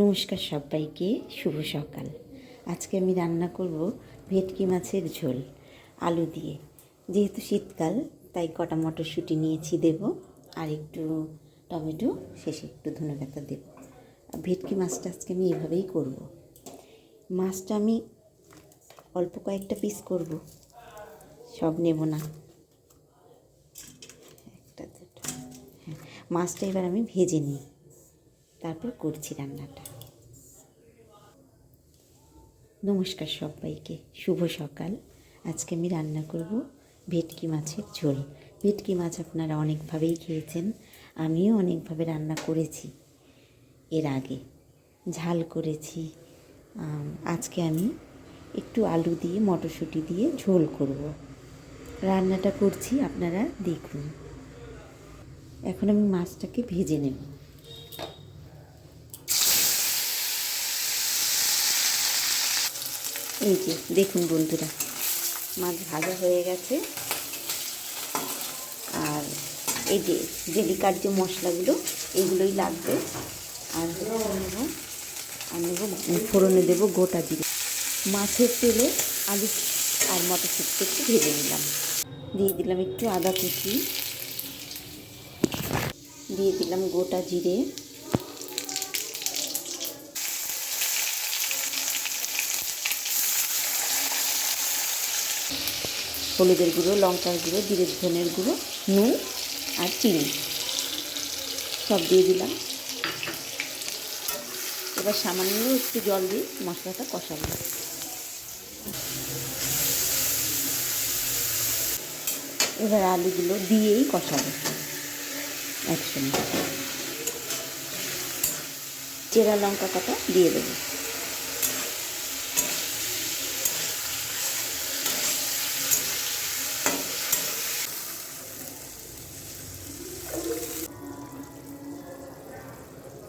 নমস্কার সবাইকে, শুভ সকাল। আজকে আমি রান্না করব ভেটকি মাছের ঝোল আলু দিয়ে। যেহেতু শীতকাল তাই কটা মটরশুঁটি নিয়েছি দেব, আর একটু টমেটো, শেষে একটু ধনেপাতা দেব। ভেটকি মাছটা আজকে আমি এভাবেই করব। মাছটা আমি অল্প কয়েকটা পিস করব, সব নেব না। একটা দুটো, হ্যাঁ। মাছটা এবার আমি ভেজে নিই, তারপর করছি রান্নাটা। নমস্কার সবাইকে, শুভ সকাল। আজকে আমি রান্না করব ভেটকি মাছের ঝোল। ভেটকি মাছ আপনারা অনেকভাবেই খেয়েছেন, আমিও অনেকভাবে রান্না করেছি এর আগে, ঝাল করেছি। আজকে আমি একটু আলু দিয়ে মটরশুঁটি দিয়ে ঝোল করব। রান্নাটা করছি, আপনারা দেখুন। এখন আমি মাছটাকে ভেজে নেব। এই যে দেখুন বন্ধুরা, মাছ ভাজা হয়ে গেছে। আর এই যে জেলিকার যে মশলাগুলো, এইগুলোই লাগবে। আর নেব ফোড়নে দেবো গোটা জিরে। মাছের তেলে আলু আর মটরশুঁটি একটু ভেজে নিলাম। দিয়ে দিলাম একটু আদা কুচি, দিয়ে দিলাম গোটা জিরে, হলুদের গুঁড়ো, লঙ্কার গুঁড়ো, জিরের ধনের গুঁড়ো, নুন আর চিনি সব দিয়ে দিলাম। এবার সামান্য একটু জল দিয়ে মশলাটা কষাবো। এবার আলুগুলো দিয়েই কষাবো একসঙ্গে। চেরা লঙ্কা কাটা দিয়ে দেবো।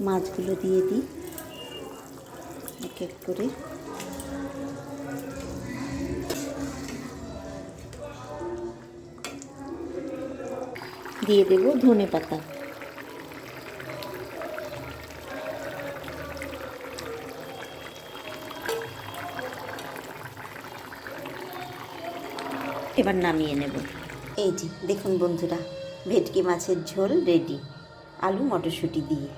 মাছগুলো দিয়ে দিই এক এক করে। দিয়ে দেব ধনেপাতা। এবার নামিয়ে নেব। এই যে দেখুন বন্ধুরা, ভেটকি মাছের ঝোল রেডি, আলু মটরশুঁটি দিয়ে।